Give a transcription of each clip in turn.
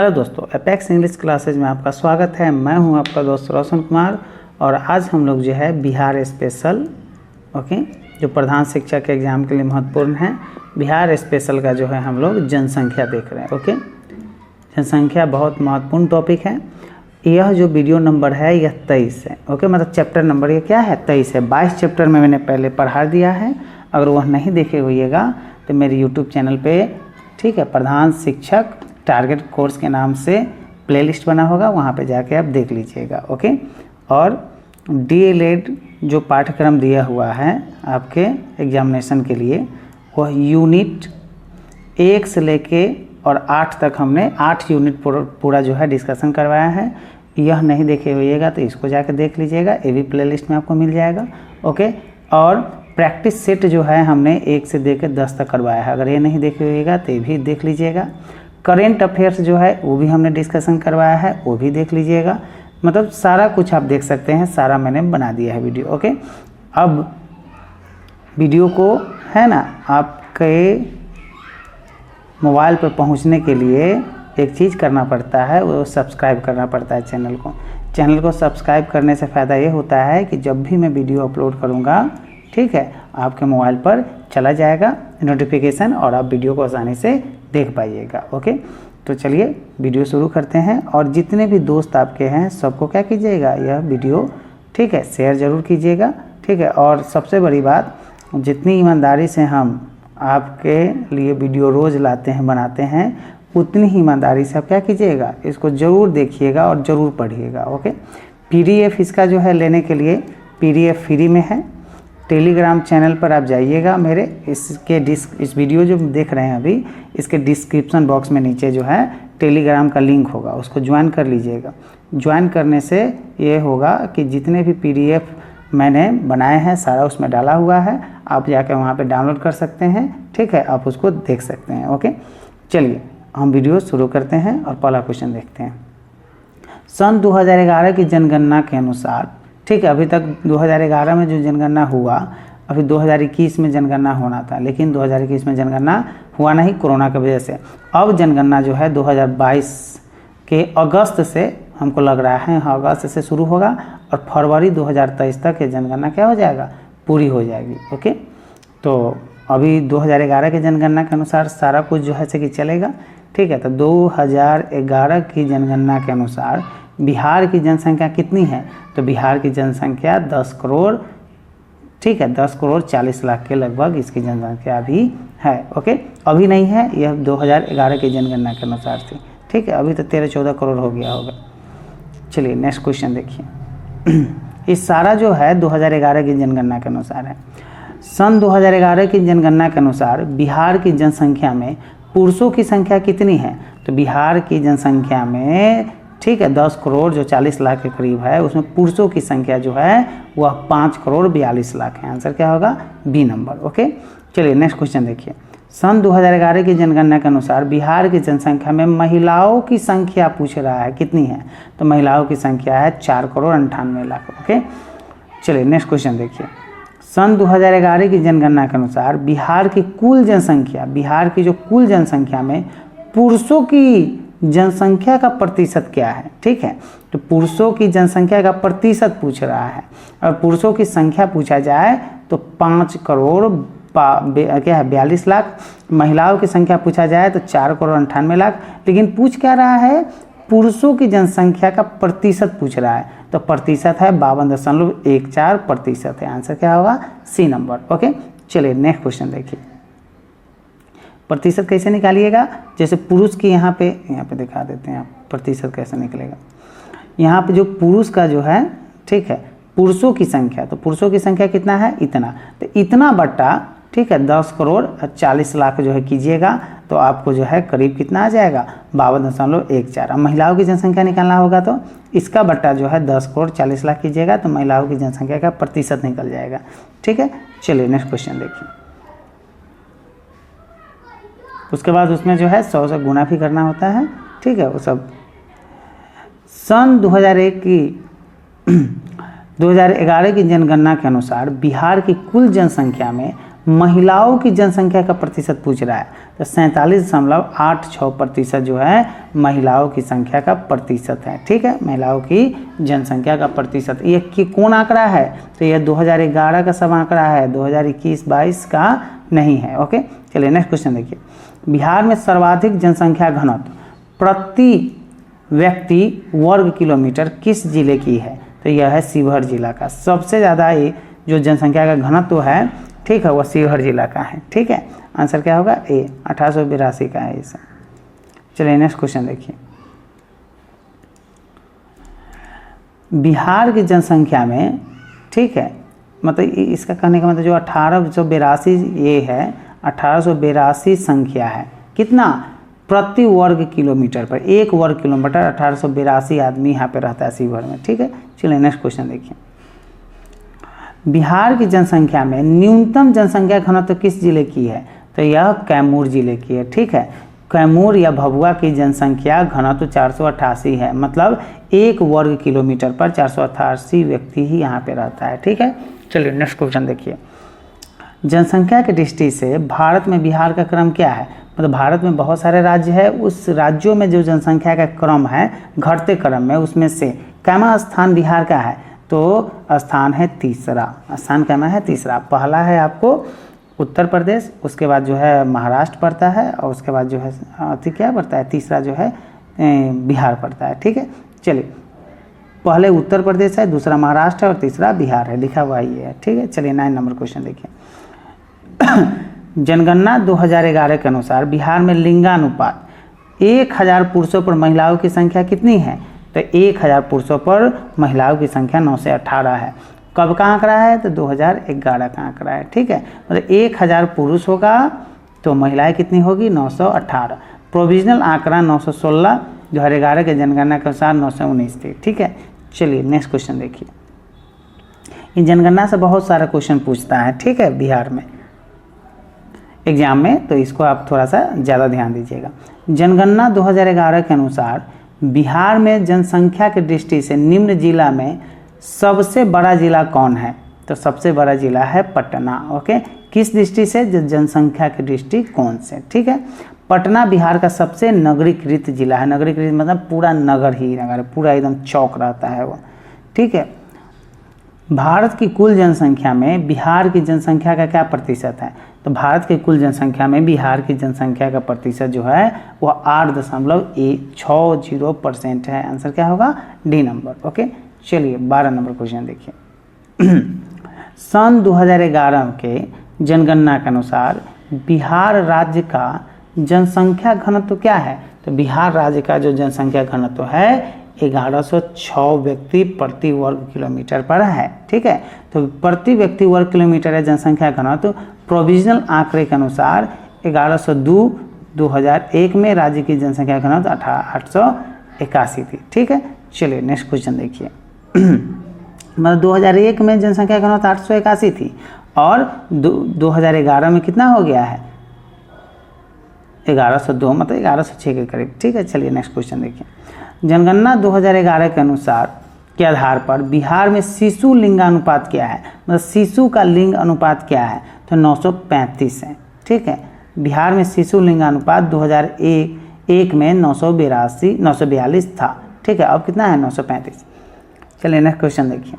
Hello दोस्तों, apex English classes में आपका स्वागत है। मैं हूं आपका दोस्त रोशन कुमार और आज हम लोग जो है बिहार स्पेशल जो प्रधान शिक्षक के एग्ज़ाम के लिए महत्वपूर्ण है, बिहार स्पेशल का जो है हम लोग जनसंख्या देख रहे हैं। जनसंख्या बहुत महत्वपूर्ण टॉपिक है। यह जो वीडियो नंबर है यह 23 है। मतलब चैप्टर नंबर ये क्या है, 23 है। 22 चैप्टर में मैंने पहले पढ़ा दिया है। अगर वह नहीं देखे होइएगा तो मेरे यूट्यूब चैनल पे प्रधान शिक्षक टारगेट कोर्स के नाम से प्लेलिस्ट बना होगा, वहाँ पे जाके आप देख लीजिएगा। और डीएलएड जो पाठ्यक्रम दिया हुआ है आपके एग्जामिनेशन के लिए, वह यूनिट 1 से लेके और 8 तक हमने 8 यूनिट पूरा जो है डिस्कशन करवाया है। यह नहीं देखे होइएगा तो इसको जाकर देख लीजिएगा, ये भी प्लेलिस्ट में आपको मिल जाएगा। और प्रैक्टिस सेट जो है हमने 1 से लेकर 10 तक करवाया है। अगर ये नहीं देखे होइएगा तो ये भी देख लीजिएगा। करेंट अफेयर्स जो है वो भी हमने डिस्कशन करवाया है, वो भी देख लीजिएगा। मतलब सारा कुछ आप देख सकते हैं, सारा मैंने बना दिया है वीडियो। अब वीडियो को है ना आपके मोबाइल पर पहुंचने के लिए एक चीज़ करना पड़ता है, वो सब्सक्राइब करना पड़ता है चैनल को। चैनल को सब्सक्राइब करने से फ़ायदा ये होता है कि जब भी मैं वीडियो अपलोड करूँगा, आपके मोबाइल पर चला जाएगा नोटिफिकेशन और आप वीडियो को आसानी से देख पाइएगा। तो चलिए वीडियो शुरू करते हैं। और जितने भी दोस्त आपके हैं सबको क्या कीजिएगा, यह वीडियो शेयर ज़रूर कीजिएगा। और सबसे बड़ी बात, जितनी ईमानदारी से हम आपके लिए वीडियो रोज़ लाते हैं, बनाते हैं, उतनी ही ईमानदारी से आप क्या कीजिएगा, इसको ज़रूर देखिएगा और ज़रूर पढ़िएगा। PDF इसका जो है लेने के लिए PDF फ्री में है। टेलीग्राम चैनल पर आप जाइएगा मेरे, इस वीडियो जो देख रहे हैं अभी, इसके डिस्क्रिप्शन बॉक्स में नीचे जो है टेलीग्राम का लिंक होगा, उसको ज्वाइन कर लीजिएगा। ज्वाइन करने से ये होगा कि जितने भी PDF मैंने बनाए हैं सारा उसमें डाला हुआ है, आप जाकर वहाँ पे डाउनलोड कर सकते हैं। आप उसको देख सकते हैं। चलिए हम वीडियो शुरू करते हैं और पहला क्वेश्चन देखते हैं। सन 2011 की जनगणना के अनुसार, अभी तक 2011 में जो जनगणना हुआ, अभी 2021 में जनगणना होना था, लेकिन 2021 में जनगणना हुआ नहीं कोरोना की वजह से। अब जनगणना जो है 2022 के अगस्त से हमको लग रहा है, अगस्त से शुरू होगा और फरवरी 2023 तक ये जनगणना क्या हो जाएगा, पूरी हो जाएगी। तो अभी 2011 के जनगणना के अनुसार सारा कुछ जो है कि चलेगा। तो 2011 की जनगणना के अनुसार बिहार की जनसंख्या कितनी है, तो बिहार की जनसंख्या 10 करोड़ 10 करोड़ 40 लाख के लगभग इसकी जनसंख्या अभी है। अभी नहीं है, यह 2011 की जनगणना के अनुसार थी। अभी तो 13-14 करोड़ हो गया होगा। चलिए नेक्स्ट क्वेश्चन देखिए। इस सारा जो है 2011 की जनगणना के अनुसार है। सन 2011 की जनगणना के अनुसार बिहार की जनसंख्या में पुरुषों की संख्या कितनी है, तो बिहार की जनसंख्या में 10 करोड़ जो 40 लाख के करीब है, उसमें पुरुषों की संख्या जो है वह 5 करोड़ 42 लाख है। आंसर क्या होगा, बी नंबर। चलिए नेक्स्ट क्वेश्चन देखिए। सन 2011 की जनगणना के अनुसार बिहार की जनसंख्या में महिलाओं की संख्या पूछ रहा है कितनी है, तो महिलाओं की संख्या है 4 करोड़ 98 लाख। चलिए नेक्स्ट क्वेश्चन देखिए। सन 2011 की जनगणना के अनुसार बिहार की कुल जनसंख्या, बिहार की जो कुल जनसंख्या में पुरुषों की जनसंख्या का प्रतिशत क्या है। तो पुरुषों की जनसंख्या का प्रतिशत पूछ रहा है। और पुरुषों की संख्या पूछा जाए तो 5 करोड़ 42 लाख, महिलाओं की संख्या पूछा जाए तो 4 करोड़ 98 लाख। लेकिन पूछ क्या रहा है, पुरुषों की जनसंख्या का प्रतिशत पूछ रहा है, तो प्रतिशत है 52.14% है। आंसर क्या होगा, सी नंबर। चलिए नेक्स्ट क्वेश्चन देखिए। प्रतिशत कैसे निकालिएगा, जैसे पुरुष की यहाँ पे दिखा देते हैं आप, प्रतिशत कैसे निकलेगा। यहाँ पे जो पुरुष का जो है पुरुषों की संख्या, तो पुरुषों की संख्या कितना है, इतना, तो इतना बट्टा 10 करोड़ 40 लाख जो है कीजिएगा, तो आपको जो है करीब कितना आ जाएगा, 52.14। अब महिलाओं की जनसंख्या निकालना होगा तो इसका बट्टा जो है 10 करोड़ 40 लाख कीजिएगा, तो महिलाओं की जनसंख्या का प्रतिशत निकल जाएगा। चलिए नेक्स्ट क्वेश्चन देखिए। उसके बाद उसमें जो है 100 से गुना भी करना होता है। वो सब। सन 2011 की जनगणना के अनुसार बिहार की कुल जनसंख्या में महिलाओं की जनसंख्या का प्रतिशत पूछ रहा है, तो 47.86% जो है महिलाओं की संख्या का प्रतिशत है। ठीक है, महिलाओं की जनसंख्या का प्रतिशत। ये कि कौन आंकड़ा है, तो यह 2011 का सब आंकड़ा है, 2021-22 का नहीं है। ओके, चलिए नेक्स्ट क्वेश्चन देखिए। बिहार में सर्वाधिक जनसंख्या घनत्व प्रति व्यक्ति वर्ग किलोमीटर किस जिले की है, तो यह है शिवहर जिला का। सबसे ज़्यादा ये जो जनसंख्या का घनत्व है, ठीक है, वह शिवहर जिला का है। ठीक है, आंसर क्या होगा, ए, 1882 का है इसे। चलिए नेक्स्ट क्वेश्चन देखिए। बिहार की जनसंख्या में, ठीक है, मतलब इसका कहने का मतलब जो 1882 ये है, 1882 संख्या है, कितना प्रति वर्ग किलोमीटर पर, एक वर्ग किलोमीटर 1882 आदमी यहाँ पे रहता है शिवहर में। ठीक है, चलिए नेक्स्ट क्वेश्चन देखिए। बिहार की जनसंख्या में न्यूनतम जनसंख्या घनत्व किस जिले की है, तो यह कैमूर जिले की है। ठीक है, कैमूर या भभुआ की जनसंख्या घनत्व 488 है, मतलब एक वर्ग किलोमीटर पर 488 व्यक्ति ही यहाँ पे रहता है। ठीक है, चलिए नेक्स्ट क्वेश्चन देखिए। जनसंख्या की दृष्टि से भारत में बिहार का क्रम क्या है, मतलब भारत में बहुत सारे राज्य है, उस राज्यों में जो जनसंख्या का क्रम है घटते क्रम में, उसमें से कैमा स्थान बिहार का है, तो स्थान है तीसरा। स्थान कैमा है, तीसरा। पहला है आपको उत्तर प्रदेश, उसके बाद जो है महाराष्ट्र पड़ता है, और उसके बाद जो है क्या पड़ता है, तीसरा जो है बिहार पड़ता है। ठीक है, चलिए पहले उत्तर प्रदेश है, दूसरा महाराष्ट्र है और तीसरा बिहार है, लिखा हुआ ये है। ठीक है, चलिए 9 नंबर क्वेश्चन देखिए। जनगणना 2011 के अनुसार बिहार में लिंगानुपात 1000 पुरुषों पर महिलाओं की संख्या कितनी है, तो 1000 पुरुषों पर महिलाओं की संख्या 918 है। कब का आंकड़ा है, तो 2011 का आंकड़ा है। ठीक है, मतलब 1000 पुरुष होगा तो महिलाएं कितनी होगी, 918। प्रोविजनल आंकड़ा 916, 2011 के जनगणना के अनुसार 919 थी। ठीक है, चलिए नेक्स्ट क्वेश्चन देखिए। इन जनगणना से बहुत सारा क्वेश्चन पूछता है, ठीक है, बिहार में एग्जाम में, तो इसको आप थोड़ा सा ज़्यादा ध्यान दीजिएगा। जनगणना 2011 के अनुसार बिहार में जनसंख्या की दृष्टि से निम्न जिला में सबसे बड़ा जिला कौन है, तो सबसे बड़ा जिला है पटना। ओके, किस दृष्टि से, जनसंख्या की दृष्टि कौन से। ठीक है, पटना बिहार का सबसे नगरीकृत जिला है। नगरीकृत मतलब पूरा नगर ही नगर, पूरा एकदम चौक रहता है वो। ठीक है, भारत की कुल जनसंख्या में बिहार की जनसंख्या का क्या प्रतिशत है, तो भारत की कुल जनसंख्या में बिहार की जनसंख्या का प्रतिशत जो है वह 8.60% है। आंसर क्या होगा, डी नंबर। ओके, चलिए 12 नंबर क्वेश्चन देखिए। सन 2011 के जनगणना के अनुसार बिहार राज्य का जनसंख्या घनत्व क्या है, तो बिहार राज्य का जो जनसंख्या घनत्व है 1106 व्यक्ति प्रति वर्ग किलोमीटर पर है। ठीक है, तो प्रति व्यक्ति वर्ग किलोमीटर है जनसंख्या घनत्व। प्रोविजनल आंकड़े के अनुसार 1102 2001 में राज्य की जनसंख्या घनत्व 881 थी। ठीक है, चलिए नेक्स्ट क्वेश्चन देखिए। मतलब 2001 में जनसंख्या घनत्व 881 थी और 2011 में कितना हो गया है, 1102, मतलब 1106 के करीब। ठीक है, चलिए नेक्स्ट क्वेश्चन देखिए। जनगणना 2011 के अनुसार के आधार पर बिहार में शिशु लिंगानुपात क्या है, मतलब शिशु का लिंग अनुपात क्या है, तो 935 है। ठीक है, बिहार में शिशु लिंगानुपात 2001 में 942 था। ठीक है, अब कितना है, 935। चलिए नेक्स्ट क्वेश्चन देखिए।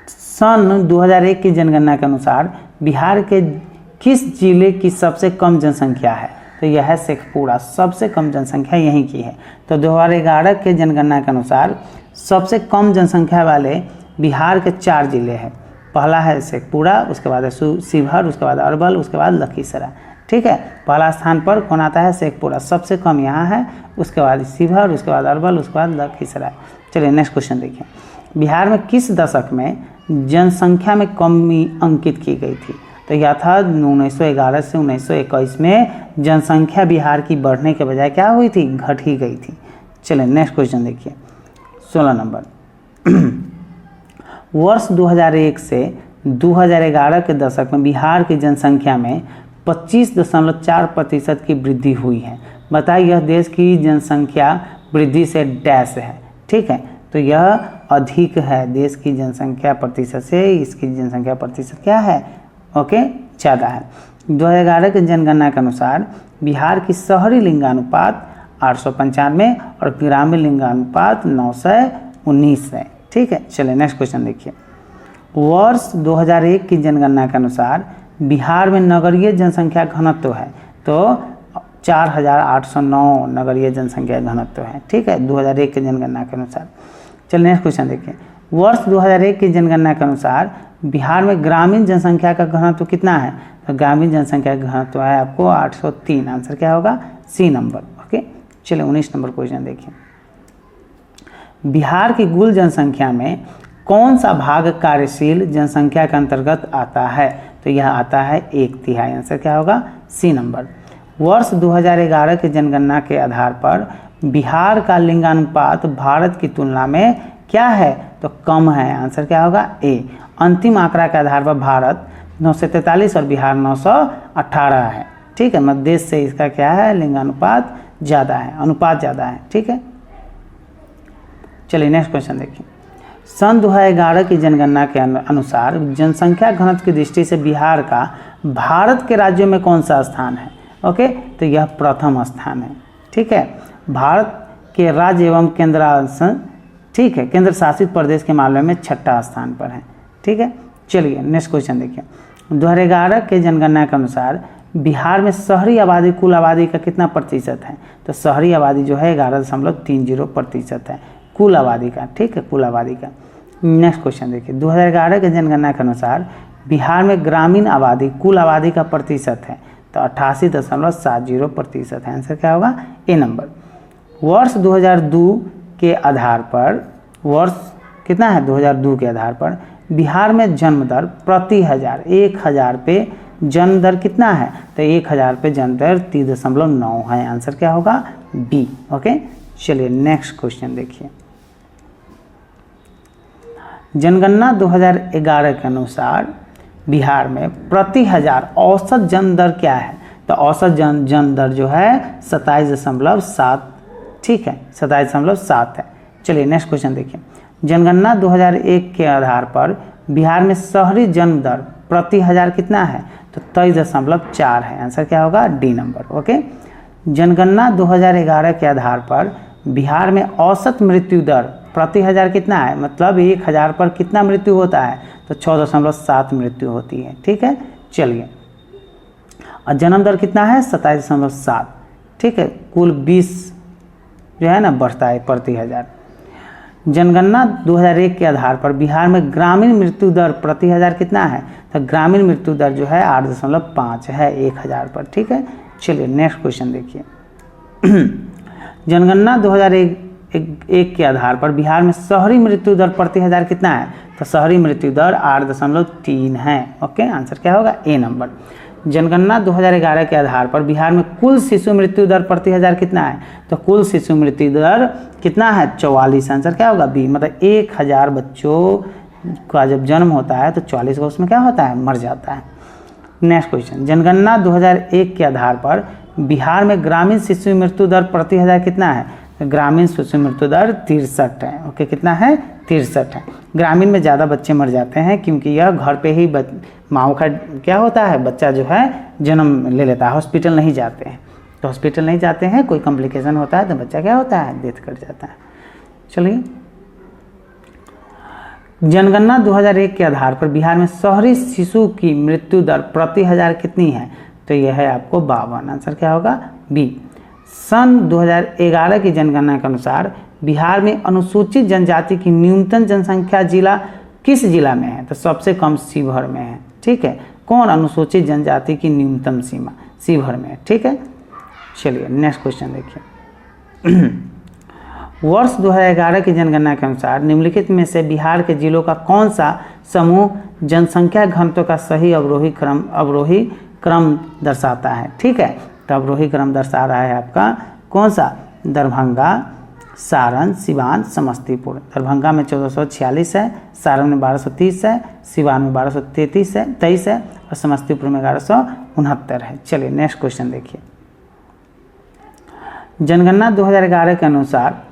सन 2001 की जनगणना के अनुसार बिहार के किस जिले की सबसे कम जनसंख्या है, तो यह है शेखपुरा। सबसे कम जनसंख्या यहीं की है। तो 2011 के जनगणना के अनुसार सबसे कम जनसंख्या वाले बिहार के 4 जिले हैं। पहला है शेखपुरा, उसके बाद है शिवहर, उसके बाद अरवल, उसके बाद लखीसराय। ठीक है, पहला स्थान पर कौन आता है, शेखपुरा, सबसे कम यहाँ है, उसके बाद शिवहर, उसके बाद अरवल, उसके बाद लखीसराय। चलिए नेक्स्ट क्वेश्चन देखिए। बिहार में किस दशक में जनसंख्या में कमी अंकित की गई थी, तो यह था 1911 से 1921 में जनसंख्या बिहार की बढ़ने के बजाय क्या हुई थी, घट ही गई थी। चलिए नेक्स्ट क्वेश्चन देखिए 16 नंबर। वर्ष 2001 से 2011 के दशक में बिहार की जनसंख्या में 25.4% की वृद्धि हुई है। बताइए यह देश की जनसंख्या वृद्धि से डैश है। ठीक है, तो यह अधिक है, देश की जनसंख्या प्रतिशत से इसकी जनसंख्या प्रतिशत क्या है, ओके ज़्यादा है। 2011 की जनगणना के अनुसार बिहार की शहरी लिंगानुपात 895 और ग्रामीण लिंगानुपात 919 है। ठीक है, चलिए नेक्स्ट क्वेश्चन देखिए। वर्ष 2001 की जनगणना के अनुसार बिहार में नगरीय जनसंख्या घनत्व है तो 4809 नगरीय जनसंख्या घनत्व है। ठीक है, 2001 की जनगणना के अनुसार। चलिए नेक्स्ट क्वेश्चन देखिए। वर्ष 2001 की जनगणना के अनुसार बिहार में ग्रामीण जनसंख्या का घनत्व कितना है? तो ग्रामीण जनसंख्या का घनत्व है आपको 803। आंसर क्या होगा? C number. ओके, चलिए 19 नंबर क्वेश्चन देखिए। बिहार की कुल जनसंख्या में कौन सा भाग कार्यशील जनसंख्या के अंतर्गत आता है? तो यह आता है 1/3। आंसर क्या होगा? C number. वर्ष 2011 की जनगणना के आधार पर बिहार का लिंगानुपात भारत की तुलना में क्या है? तो कम है। आंसर क्या होगा? ए। अंतिम आंकड़ा के आधार पर भारत 943 और बिहार 918 है। ठीक है, मध्य देश से इसका क्या है? लिंगानुपात ज़्यादा है, अनुपात ज़्यादा है। ठीक है, चलिए नेक्स्ट क्वेश्चन देखिए। सन 2011 की जनगणना के अनुसार जनसंख्या घनत्व की दृष्टि से बिहार का भारत के राज्यों में कौन सा स्थान है? ओके, तो यह प्रथम स्थान है। ठीक है, भारत के राज्य एवं केंद्र शासित प्रदेश के मामले में 6ठा स्थान पर है। ठीक है, चलिए नेक्स्ट क्वेश्चन देखिए। 2011 के जनगणना के अनुसार बिहार में शहरी आबादी कुल आबादी का कितना प्रतिशत है? तो शहरी आबादी जो है 11.30% है कुल आबादी का। ठीक है, कुल आबादी का। नेक्स्ट क्वेश्चन देखिए। 2011 के जनगणना के अनुसार बिहार में ग्रामीण आबादी कुल आबादी का प्रतिशत है तो 88.70% है। आंसर क्या होगा? ए नंबर। वर्ष 2002 के आधार पर, वर्ष कितना है? 2002 के आधार पर बिहार में जन्म दर प्रति 1000 पे जन्म दर कितना है? तो 1000 पे जन्म दर 3.9 है। आंसर क्या होगा? बी। ओके, चलिए नेक्स्ट क्वेश्चन देखिए। जनगणना 2011 के अनुसार बिहार में प्रति 1000 औसत जन्म दर क्या है? तो औसत जन्म दर जो है 27.7। ठीक है, 27.7 है। चलिए नेक्स्ट क्वेश्चन देखिए। जनगणना 2001 के आधार पर बिहार में शहरी जन्म दर प्रति 1000 कितना है? तो 23.4 है। आंसर क्या होगा? D number. ओके, जनगणना 2011 के आधार पर बिहार में औसत मृत्यु दर प्रति 1000 कितना है? मतलब 1000 पर कितना मृत्यु होता है? तो 6.7 मृत्यु होती है। ठीक है, चलिए। और जन्म दर कितना है? 27.7। ठीक है, कुल 20 जो है ना बढ़ता है प्रति 1000। जनगणना 2001 के आधार पर बिहार में ग्रामीण मृत्यु दर प्रति 1000 कितना है? तो ग्रामीण मृत्यु दर जो है 8.5 है 1000 पर। ठीक है, चलिए नेक्स्ट क्वेश्चन देखिए। जनगणना 2001 के आधार पर बिहार में शहरी मृत्यु दर प्रति 1000 कितना है? तो शहरी मृत्यु दर 8.3 है। ओके, आंसर क्या होगा? ए नंबर। जनगणना 2011 के आधार पर बिहार में कुल शिशु मृत्यु दर प्रति 1000 कितना है? तो कुल शिशु मृत्यु दर कितना है? 44। आंसर क्या होगा? बी। मतलब 1000 बच्चों का जब जन्म होता है तो 44 का उसमें क्या होता है? मर जाता है। Next question. जनगणना 2001 के आधार पर बिहार में ग्रामीण शिशु मृत्यु दर प्रति 1000 कितना है? तो ग्रामीण शिशु मृत्यु दर 63 है। ओके, कितना है? 63 है। ग्रामीण में ज़्यादा बच्चे मर जाते हैं क्योंकि यह घर पे ही माँ का क्या होता है? बच्चा जो है जन्म ले लेता है, हॉस्पिटल नहीं जाते हैं। तो हॉस्पिटल नहीं जाते हैं, कोई कॉम्प्लिकेशन होता है तो बच्चा क्या होता है? डेथ कर जाता है। चलिए, जनगणना 2001 के आधार पर बिहार में शहरी शिशु की मृत्यु दर प्रति 1000 कितनी है? तो यह है आपको 52। आंसर क्या होगा? बी। सन 2011 की जनगणना के अनुसार बिहार में अनुसूचित जनजाति की न्यूनतम जनसंख्या जिला किस जिला में है? तो सबसे कम शिवहर में है। ठीक है, कौन अनुसूचित जनजाति की न्यूनतम सीमा? शिवहर में है। ठीक है, चलिए नेक्स्ट क्वेश्चन देखिए। वर्ष 2011 की जनगणना के अनुसार निम्नलिखित में से बिहार के जिलों का कौन सा समूह जनसंख्या घनत्व का सही अवरोही क्रम दर्शाता है? ठीक है, तो अवरोही क्रम दर्शा रहा है आपका कौन सा? दरभंगा, सारण, सिवान, समस्तीपुर। दरभंगा में 1446 है, सारण में 1230 है, सिवान में 1223 है और समस्तीपुर में 1169 है। चलिए नेक्स्ट क्वेश्चन देखिए। जनगणना 2011 के अनुसार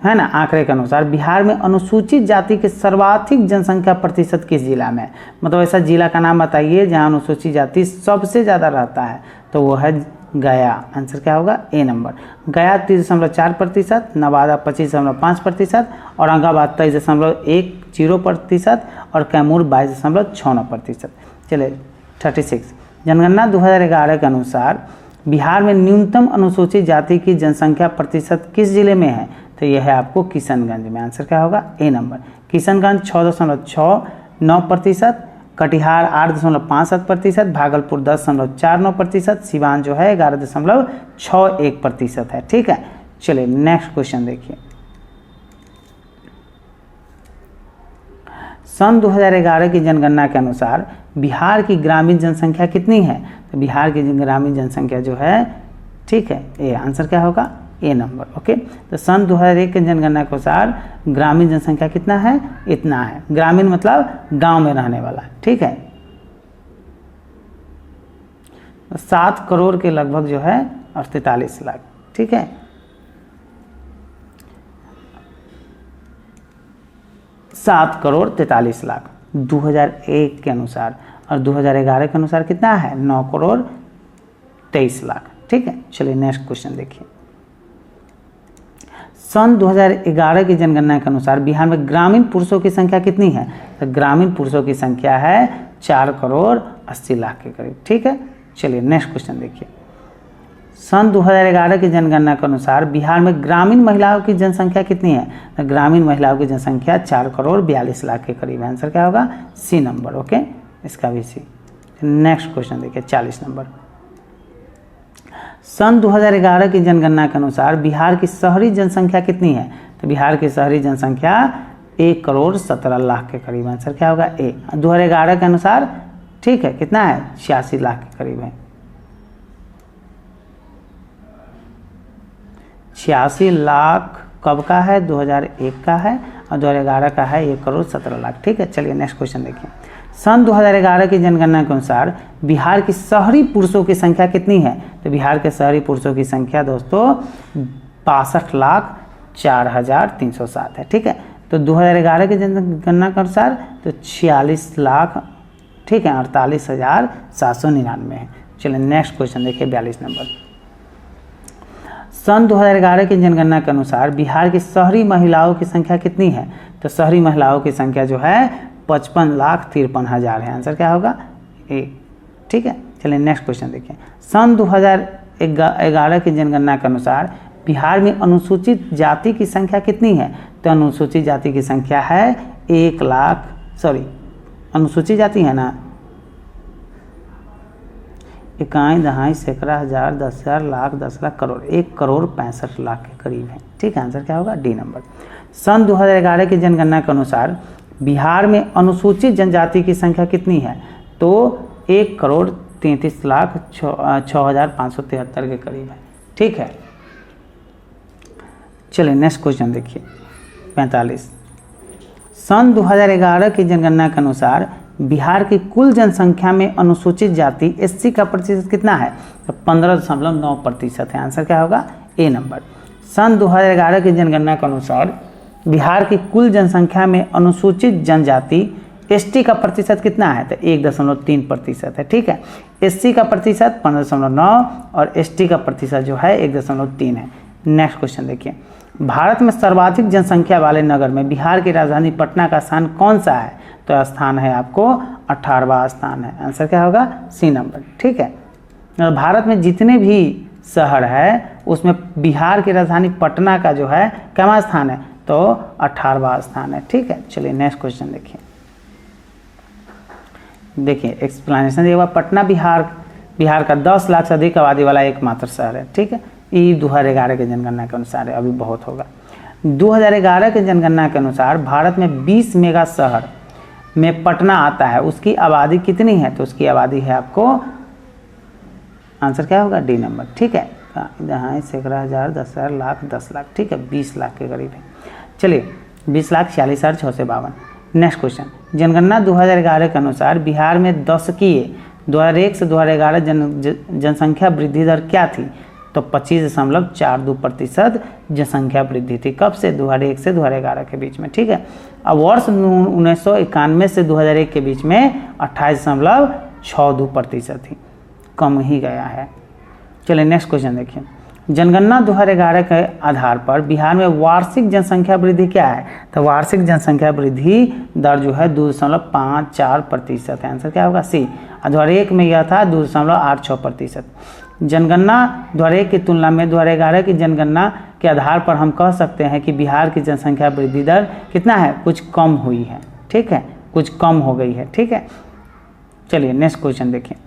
है ना, आंकड़े के अनुसार बिहार में अनुसूचित जाति के सर्वाधिक जनसंख्या प्रतिशत किस जिला में है? मतलब ऐसा जिला का नाम बताइए जहां अनुसूचित जाति सबसे ज़्यादा रहता है, तो वो है गया। आंसर क्या होगा? ए नंबर। गया 30.4%, नवादा 25.5%, औरंगाबाद 23.10% और कैमूर 22.69%। चलिए 36, जनगणना 2011 के अनुसार बिहार में न्यूनतम अनुसूचित जाति की जनसंख्या प्रतिशत किस जिले में है? तो यह है आपको किशनगंज में। आंसर क्या होगा? ए नंबर। किशनगंज 6.69%, कटिहार 8.57%, भागलपुर 10.49%, सिवान जो है 11.61% है। ठीक है, चलिए नेक्स्ट क्वेश्चन देखिए। सन 2011 की जनगणना के अनुसार बिहार की ग्रामीण जनसंख्या कितनी है? तो बिहार की ग्रामीण जनसंख्या जो है, ठीक है, ए। आंसर क्या होगा? ए नंबर। ओके, तो सन 2001 की जनगणना के अनुसार ग्रामीण जनसंख्या कितना है? इतना है। ग्रामीण मतलब गांव में रहने वाला। ठीक है, 7 करोड़ के लगभग जो है और 43 लाख। ठीक है, सात करोड़ 43 लाख 2001 के अनुसार, और 2011 के अनुसार कितना है? 9 करोड़ 23 लाख। ठीक है, चलिए नेक्स्ट क्वेश्चन देखिए। सन 2011 की जनगणना के अनुसार बिहार में ग्रामीण पुरुषों की संख्या कितनी है? तो ग्रामीण पुरुषों की संख्या है 4 करोड़ 80 लाख के करीब। ठीक है, चलिए नेक्स्ट क्वेश्चन देखिए। सन 2011 की जनगणना के अनुसार बिहार में ग्रामीण महिलाओं की जनसंख्या कितनी है? तो ग्रामीण महिलाओं की जनसंख्या 4 करोड़ 42 लाख के करीब है। आंसर क्या होगा? C number. ओके, इसका भी सी। नेक्स्ट क्वेश्चन देखिए 40 नंबर। सन 2011 की जनगणना के अनुसार बिहार की शहरी जनसंख्या कितनी है? तो बिहार की शहरी जनसंख्या 1 करोड़ 17 लाख के करीब। आंसर क्या होगा? ए। 2011 के अनुसार, ठीक है, कितना है? 86 लाख के करीब है। 86 लाख कब का है? 2001 का है, और 2011 का है 1 करोड़ 17 लाख। ठीक है, चलिए नेक्स्ट क्वेश्चन देखिए। सन 2011 की जनगणना के अनुसार बिहार की शहरी पुरुषों की संख्या कितनी है? तो बिहार के शहरी पुरुषों की संख्या दोस्तों 62,04,307 है। ठीक है, तो 2011 की जनगणना के अनुसार तो 46 लाख, ठीक है, 48,799 है। चलिए नेक्स्ट क्वेश्चन देखिए 42 नंबर। सन 2011 की जनगणना के अनुसार बिहार की शहरी महिलाओं की संख्या कितनी है? तो शहरी महिलाओं की संख्या जो है 55,53,000 है। आंसर क्या होगा? ए। ठीक है, चलिए नेक्स्ट क्वेश्चन देखिए। सन 2011 की जनगणना के अनुसार बिहार में अनुसूचित जाति की संख्या कितनी है? तो अनुसूचित जाति की संख्या है 1 लाख, सॉरी, अनुसूचित जाति है ना, 1 दहाई सैकड़ा हज़ार 10,000 लाख 10 लाख करोड़, 1 करोड़ 65 लाख के करीब है। ठीक है, आंसर क्या होगा? D number. सन 2011 की जनगणना के अनुसार बिहार में अनुसूचित जनजाति की संख्या कितनी है? तो 1 करोड़ 33 लाख 6,573 के करीब है। ठीक है, चलिए नेक्स्ट क्वेश्चन देखिए 45। सन 2011 की जनगणना के अनुसार बिहार की कुल जनसंख्या में अनुसूचित जाति एससी का प्रतिशत कितना है? तो 15.9% है। आंसर क्या होगा? ए नंबर। सन 2011 की जनगणना के अनुसार बिहार की कुल जनसंख्या में अनुसूचित जनजाति एसटी का प्रतिशत कितना है? तो 1.3% है। ठीक है, एससी का प्रतिशत 15.9 और एसटी का प्रतिशत जो है 1.3 है। नेक्स्ट क्वेश्चन देखिए। भारत में सर्वाधिक जनसंख्या वाले नगर में बिहार की राजधानी पटना का स्थान कौन सा है? तो स्थान है आपको 18वां स्थान है। आंसर क्या होगा? C number. ठीक है, भारत में जितने भी शहर है उसमें बिहार की राजधानी पटना का जो है क्या स्थान है? तो 18वां स्थान है। ठीक है, चलिए नेक्स्ट क्वेश्चन देखिए। देखिए एक्सप्लेनेशन दिया हुआ, पटना बिहार का 10 लाख से अधिक आबादी वाला एकमात्र शहर है। ठीक है, ये 2011 के जनगणना के अनुसार है, अभी बहुत होगा। 2011 के जनगणना के अनुसार भारत में 20 मेगा शहर में पटना आता है, उसकी आबादी कितनी है? तो उसकी आबादी है आपको, आंसर क्या होगा? D number. ठीक है, जहाँ सैकड़ा हज़ार 10,000 लाख 10 लाख, ठीक है, 20 लाख के करीब है। चलिए 20,46,652। नेक्स्ट क्वेश्चन, जनगणना 2011 के अनुसार बिहार में दशकीय 2001 से 2011 जनसंख्या वृद्धि दर क्या थी? तो 25.42% जनसंख्या वृद्धि थी। कब से? 2001 से 2011 के बीच में, ठीक है। अब वर्ष 1991 से 2001 के बीच में 28.62% थी, कम ही गया है। चलिए नेक्स्ट क्वेश्चन देखिए। जनगणना 2011 के आधार पर बिहार में वार्षिक जनसंख्या वृद्धि क्या है? तो वार्षिक जनसंख्या वृद्धि दर जो है 2.54% है। आंसर क्या होगा? सी। 2001 में यह था 2.86%। जनगणना 2001 की तुलना में 2011 की जनगणना के आधार पर हम कह सकते हैं कि बिहार की जनसंख्या वृद्धि दर कितना है? कुछ कम हुई है, ठीक है, कुछ कम हो गई है, ठीक है। चलिए नेक्स्ट क्वेश्चन देखिए।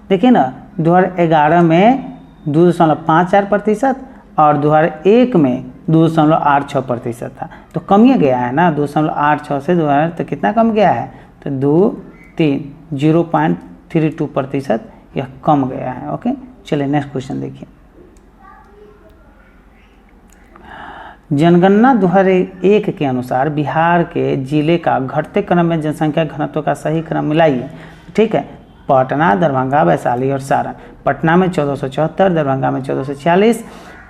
देखिए ना, 2011 में 2.54% और 2001 में 2.86% था, तो कम गया है ना। 2.86 से 2000 तो कितना कम गया है? तो 0.32% यह कम गया है। ओके, चलिए नेक्स्ट क्वेश्चन देखिए। जनगणना 2001 के अनुसार बिहार के जिले का घटते क्रम में जनसंख्या घनत्व का सही क्रम मिलाइए, ठीक है। पटना, दरभंगा, वैशाली और सारण। पटना में 1474, दरभंगा में 1440,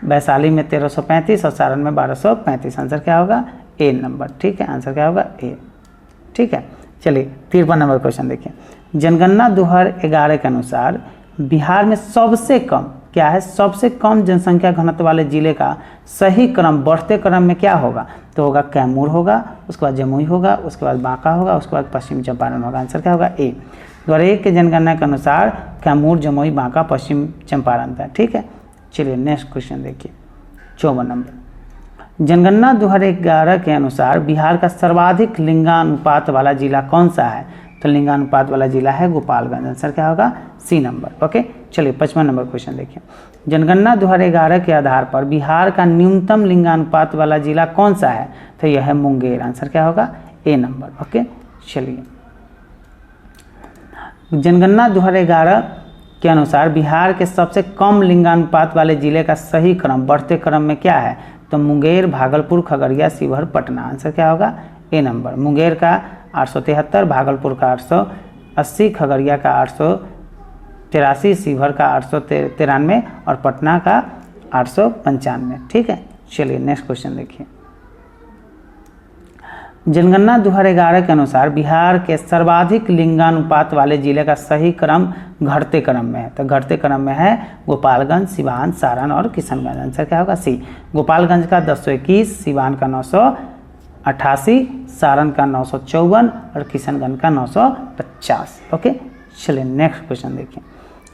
वैशाली में 1335 और सारण में 1235। आंसर क्या होगा? ए नंबर, ठीक है। आंसर क्या होगा? ए, ठीक है। चलिए 53 नंबर क्वेश्चन देखिए। जनगणना 2011 के अनुसार बिहार में सबसे कम क्या है? सबसे कम जनसंख्या घनत्व वाले जिले का सही क्रम बढ़ते क्रम में क्या होगा? तो होगा कैमूर होगा, उसके बाद जमुई होगा, उसके बाद बांका होगा, उसके बाद पश्चिम चंपारण होगा। आंसर क्या होगा? ए। 2001 के जनगणना के अनुसार कैमूर, जमुई, बांका, पश्चिम चंपारण था, ठीक है। चलिए नेक्स्ट क्वेश्चन देखिए। 54 नंबर। जनगणना 2011 के अनुसार बिहार का सर्वाधिक लिंगानुपात वाला जिला कौन सा है? तो लिंगानुपात वाला जिला है गोपालगंज। आंसर क्या होगा? C number. ओके, चलिए 55 नंबर क्वेश्चन देखिए। जनगणना 2011 के आधार पर बिहार का न्यूनतम लिंगानुपात वाला जिला कौन सा है? तो यह है मुंगेर। आंसर क्या होगा? ए नंबर। ओके, चलिए। जनगणना 2011 के अनुसार बिहार के सबसे कम लिंगानुपात वाले जिले का सही क्रम बढ़ते क्रम में क्या है? तो मुंगेर, भागलपुर, खगड़िया, शिवहर, पटना। आंसर क्या होगा? ए नंबर। मुंगेर का 873, भागलपुर का 880, खगड़िया का 883, शिवहर का 893 और पटना का 895, ठीक है। चलिए नेक्स्ट क्वेश्चन देखिए। जनगणना 2011 के अनुसार बिहार के सर्वाधिक लिंगानुपात वाले जिले का सही क्रम घटते क्रम में है। तो घटते क्रम में है गोपालगंज, सिवान, सारण और किशनगंज। आंसर क्या होगा? सी। गोपालगंज का 1021, सिवान का 988, सारण का 954 और किशनगंज का 950। ओके, चलिए नेक्स्ट क्वेश्चन देखिए।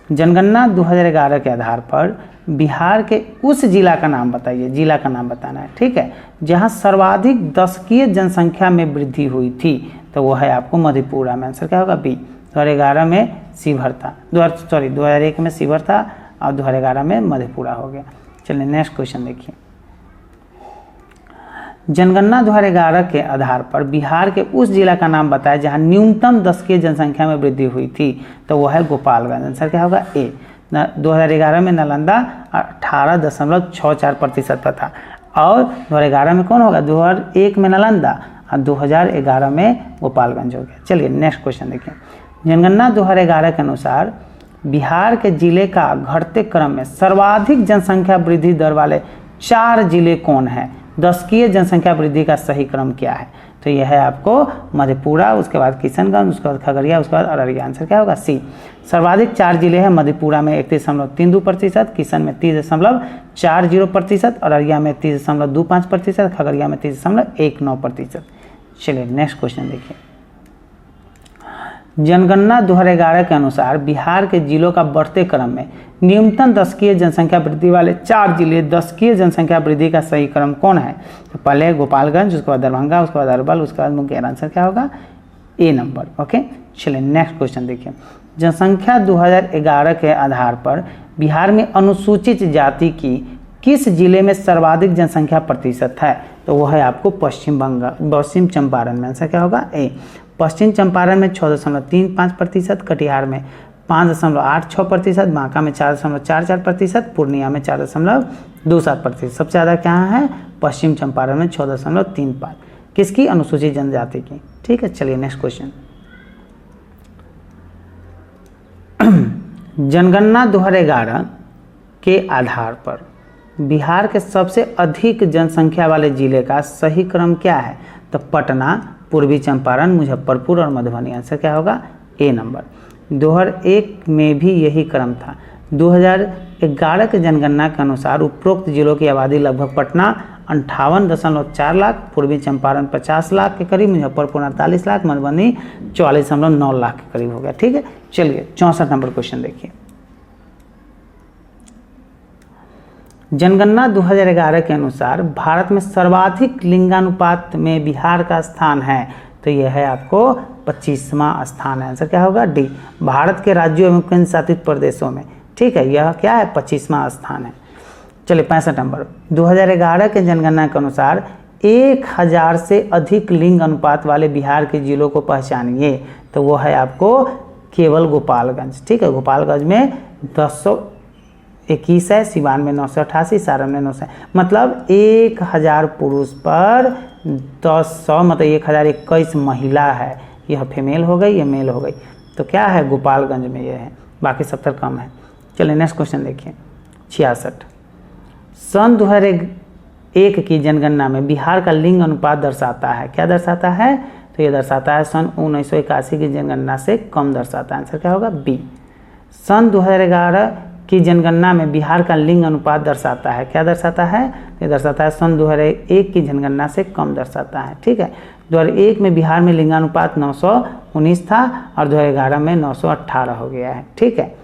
जनगणना 2011 के आधार पर बिहार के उस जिला का नाम बताइए, जिला का नाम बताना है, ठीक है, जहां सर्वाधिक दशकीय जनसंख्या में वृद्धि हुई थी। तो वो है आपको मधेपुरा में। आंसर क्या होगा? बी। 2011 में शिवहर था, 2001 में शिवहर था और 2011 में मधेपुरा हो गया। चलिए नेक्स्ट क्वेश्चन देखिए। जनगणना 2011 के आधार पर बिहार के उस जिला का नाम बताया जहां न्यूनतम दशकीय जनसंख्या में वृद्धि हुई थी। तो वो है गोपालगंज। आंसर क्या होगा? ए। 2011 में नालंदा 18.64% पर था और 2011 में कौन होगा? 2001 में नालंदा और 2011 में गोपालगंज हो गया। चलिए नेक्स्ट क्वेश्चन देखिए। जनगणना 2011 के अनुसार बिहार के जिले का घटते क्रम में सर्वाधिक जनसंख्या वृद्धि दर वाले 4 जिले कौन हैं? दशकीय जनसंख्या वृद्धि का सही क्रम क्या है? तो यह है आपको मधेपुरा, उसके बाद किशनगंज, उसके बाद खगड़िया, उसके बाद अररिया। आंसर क्या होगा? सी। सर्वाधिक 4 जिले हैं। मधेपुरा में 31.32%, किशन में 30.40%, अररिया में 30.25%, खगड़िया में 30.19%। चलिए नेक्स्ट क्वेश्चन देखिए। जनगणना 2011 के अनुसार बिहार के जिलों का बढ़ते क्रम में न्यूनतम दशकीय जनसंख्या वृद्धि वाले 4 जिले दशकीय जनसंख्या वृद्धि का सही क्रम कौन है? तो पहले गोपालगंज, उसके बाद दरभंगा, उसके बाद अरवल, उसके बाद मुंगेर। आंसर क्या होगा? ए नंबर। ओके, चलिए नेक्स्ट क्वेश्चन देखिए। जनसंख्या 2011 के आधार पर बिहार में अनुसूचित जाति की किस जिले में सर्वाधिक जनसंख्या प्रतिशत है? तो वो है आपको पश्चिम चंपारण में। आंसर क्या होगा? ए। पश्चिम चंपारण में 6.35%, कटिहार में 5.86%, बांका में 4.44%, पूर्णिया में 4.27%। सबसे ज़्यादा क्या है? पश्चिम चंपारण में 6.35। किसकी? अनुसूचित जनजाति की, ठीक है। चलिए नेक्स्ट क्वेश्चन। जनगणना 2011 के आधार पर बिहार के सबसे अधिक जनसंख्या वाले जिले का सही क्रम क्या है? तो पटना, पूर्वी चंपारण, मुजफ्फरपुर और मधुबनी। आंसर क्या होगा? ए नंबर। 2001 में भी यही क्रम था। 2011 के जनगणना के अनुसार उपरोक्त जिलों की आबादी लगभग पटना 58.4 लाख, पूर्वी चंपारण 50 लाख के करीब, मुजफ्फरपुर 48 लाख, मधुबनी 44.9 लाख के करीब हो गया। ठीक है, चलिए 64 नंबर क्वेश्चन देखिए। जनगणना 2011 के अनुसार भारत में सर्वाधिक लिंगानुपात में बिहार का स्थान है, तो यह है आपको 25वां स्थान है। आंसर क्या होगा? डी। भारत के राज्यों एवं केंद्र शासित प्रदेशों में, ठीक है, यह क्या है? 25वां स्थान है। चलिए 65 नंबर। 2011 के जनगणना के अनुसार 1000 से अधिक लिंग अनुपात वाले बिहार के जिलों को पहचानिए, तो वो है आपको केवल गोपालगंज। ठीक है, गोपालगंज में 1021 है, सिवान में 988, सारण में 900, मतलब 1000 पुरुष पर 100 मतलब 1021 महिला है। यह फीमेल हो गई, यह मेल हो गई, तो क्या है? गोपालगंज में यह है, बाकी 70 कम है। चलिए नेक्स्ट क्वेश्चन देखिए। 66। सन 2001 की जनगणना में बिहार का लिंग अनुपात दर्शाता है, क्या दर्शाता है? तो यह दर्शाता है सन 1981 की जनगणना से कम दर्शाता है। आंसर क्या होगा? बी। सन 2011 की जनगणना में बिहार का लिंग अनुपात दर्शाता है, क्या दर्शाता है? ये दर्शाता है सन 2001 की जनगणना से कम दर्शाता है। ठीक है, 2001 में बिहार में लिंगानुपात 919 था और 2011 में 918 हो गया है। ठीक है,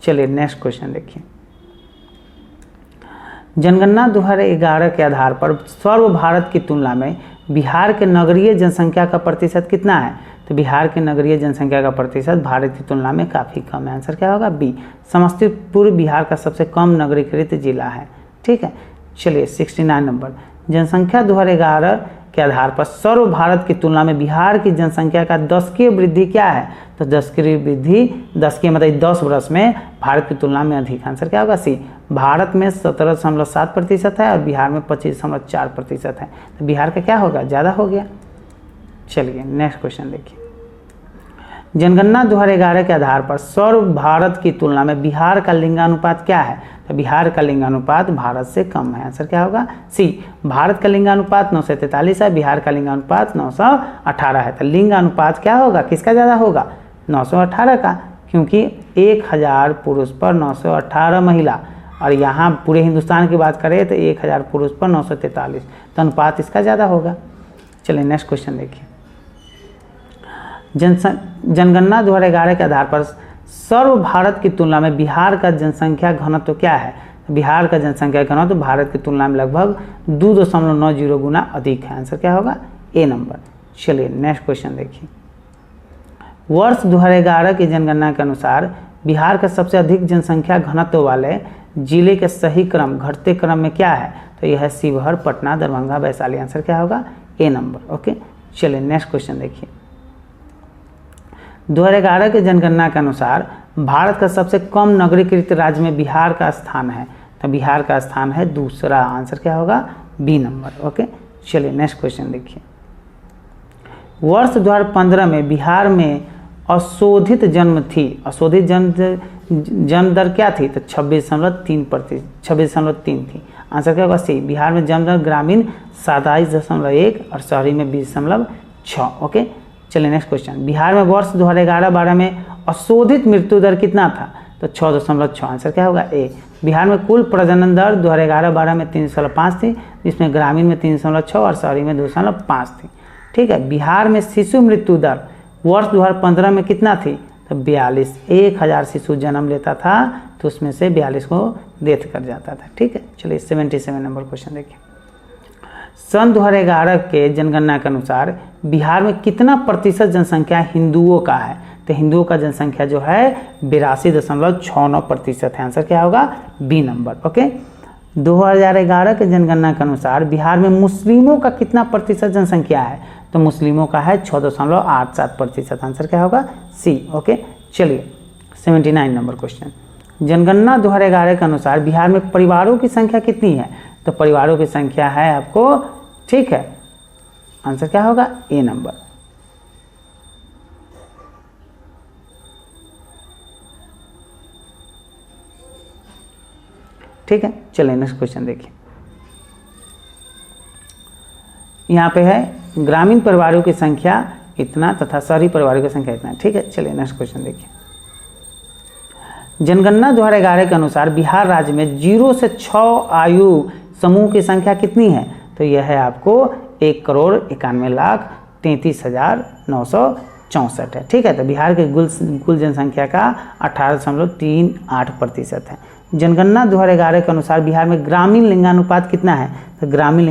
चलिए नेक्स्ट क्वेश्चन देखिए। जनगणना 2011 के आधार पर सर्व भारत की तुलना में बिहार के नगरीय जनसंख्या का प्रतिशत कितना है? तो बिहार के नगरीय जनसंख्या का प्रतिशत भारत की तुलना में काफ़ी कम है। आंसर क्या होगा? बी। समस्तीपुर बिहार का सबसे कम नगरीकृत जिला है। ठीक है, चलिए 69 नंबर। जनसंख्या 2011 के आधार पर सर्व भारत की तुलना में बिहार की जनसंख्या का दशकीय वृद्धि क्या है? तो दशकीय वृद्धि, दशकीय मतलब 10 वर्ष में भारत की तुलना में अधिक। आंसर क्या होगा? सी। भारत में 17.7% है और बिहार में 25.4% है, तो बिहार का क्या होगा? ज़्यादा हो गया। चलिए नेक्स्ट क्वेश्चन देखिए। जनगणना 2011 के आधार पर सर्व भारत की तुलना में बिहार का लिंगानुपात क्या है? तो बिहार का लिंगानुपात भारत से कम है। आंसर क्या होगा? सी। भारत का लिंगानुपात 943 है, बिहार का लिंगानुपात 918 है, तो लिंगानुपात क्या होगा? किसका ज़्यादा होगा? 918 का, क्योंकि 1000 पुरुष पर 918 महिला, और यहाँ पूरे हिंदुस्तान की बात करें तो 1000 पुरुष पर 943, तो अनुपात इसका ज़्यादा होगा। चलिए नेक्स्ट क्वेश्चन देखिए। जनगणना 2011 के आधार पर सर्व भारत की तुलना में बिहार का जनसंख्या घनत्व क्या है? बिहार का जनसंख्या घनत्व भारत की तुलना में लगभग 2.90 गुना अधिक है। आंसर क्या होगा? ए नंबर। चलिए नेक्स्ट क्वेश्चन देखिए। वर्ष 2011 की जनगणना के अनुसार बिहार का सबसे अधिक जनसंख्या घनत्व वाले जिले के सही क्रम घटते क्रम में क्या है? तो यह है शिवहर, पटना, दरभंगा, वैशाली। आंसर क्या होगा? ए नंबर। ओके, चलिए नेक्स्ट क्वेश्चन देखिए। 2011 के जनगणना के अनुसार भारत का सबसे कम नगरीकृत राज्य में बिहार का स्थान है, तो बिहार का स्थान है दूसरा। आंसर क्या होगा? B number. ओके, चलिए नेक्स्ट क्वेश्चन देखिए। वर्ष 2015 में बिहार में अशोधित जन्म थी, अशोधित जन्म दर क्या थी? तो 26.3 थी। आंसर क्या होगा? सी। बिहार में जन्म दर ग्रामीण 27.1 और शहरी में 20.6। ओके, चलिए नेक्स्ट क्वेश्चन। बिहार में वर्ष 2011-12 में अशोधित मृत्यु दर कितना था? तो 6.6। आंसर क्या होगा? ए। बिहार में कुल प्रजनन दर 2011-12 में 3.5 थी, जिसमें ग्रामीण में 3.6 और शहरी में 2.5 थी। ठीक है, बिहार में शिशु मृत्यु दर वर्ष 2015 में कितना थी? तो 42। 1000 शिशु जन्म लेता था तो उसमें से 42 को डेथ कर जाता था। ठीक है, चलिए 77 नंबर क्वेश्चन देखिए। सन 2011 के जनगणना के अनुसार बिहार में कितना प्रतिशत जनसंख्या हिंदुओं का है? तो हिंदुओं का जनसंख्या जो है 82.69% है। आंसर क्या होगा? B number. ओके, 2011 के जनगणना के अनुसार बिहार में मुस्लिमों का कितना प्रतिशत जनसंख्या है? तो मुस्लिमों का है 6.87%। आंसर क्या होगा? सी। ओके, चलिए 79 नंबर क्वेश्चन। जनगणना 2011 के अनुसार बिहार में परिवारों की संख्या कितनी है? तो परिवारों की संख्या है आपको, ठीक है, आंसर क्या होगा? ए नंबर। ठीक है, चलिए नेक्स्ट क्वेश्चन देखिए। यहाँ पे है ग्रामीण परिवारों की संख्या इतना तथा शहरी परिवारों की संख्या इतना। ठीक है, चलिए नेक्स्ट क्वेश्चन देखिए। जनगणना 2011 के अनुसार बिहार राज्य में 0 से 6 आयु समूह की संख्या कितनी है? तो यह है आपको 1,91,33,964 है। ठीक है, तो बिहार के कुल जनसंख्या का 18.38% है। जनगणना 2011 के अनुसार बिहार में ग्रामीण लिंगानुपात कितना है? तो ग्रामीण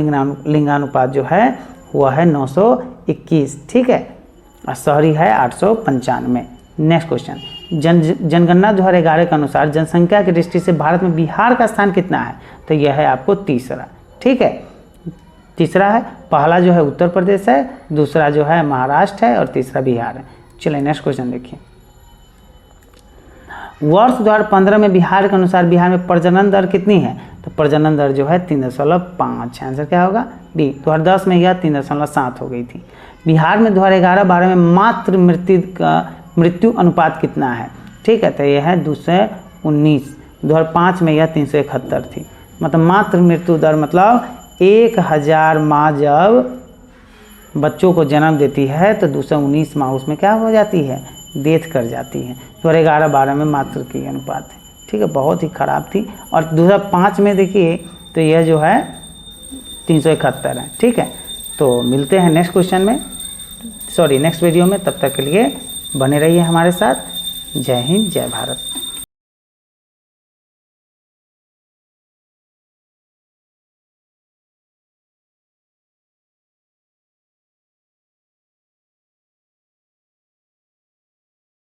लिंगानुपात जो है वह है 921। ठीक है, और शहरी है 895। नेक्स्ट क्वेश्चन, जनगणना 2011 के अनुसार जनसंख्या की दृष्टि से भारत में बिहार का स्थान कितना है? तो यह है आपको तीसरा। ठीक है, तीसरा है, पहला जो है उत्तर प्रदेश है, दूसरा जो है महाराष्ट्र है और तीसरा बिहार है। चलिए नेक्स्ट क्वेश्चन देखिए। वर्ष 2015 में बिहार के अनुसार बिहार में प्रजनन दर कितनी है? तो प्रजनन दर जो है 3.5। आंसर क्या होगा? बी। 2010 में यह 3.7 हो गई थी। बिहार में 2011-12 में मातृ मृत्यु अनुपात कितना है? ठीक है, तो यह है 219। 2005 में यह 371 थी। मतलब मातृ मृत्यु दर मतलब 1000 माँ जब बच्चों को जन्म देती है तो 219 माँ उसमें क्या हो जाती है? डेथ कर जाती है। 2011-12 में मातृ की अनुपात है। ठीक है, बहुत ही ख़राब थी। और 2005 में देखिए तो यह जो है 371 है। ठीक है, तो मिलते हैं नेक्स्ट क्वेश्चन में, नेक्स्ट वीडियो में। तब तक के लिए बने रहिए हमारे साथ। जय हिंद, जय भारत।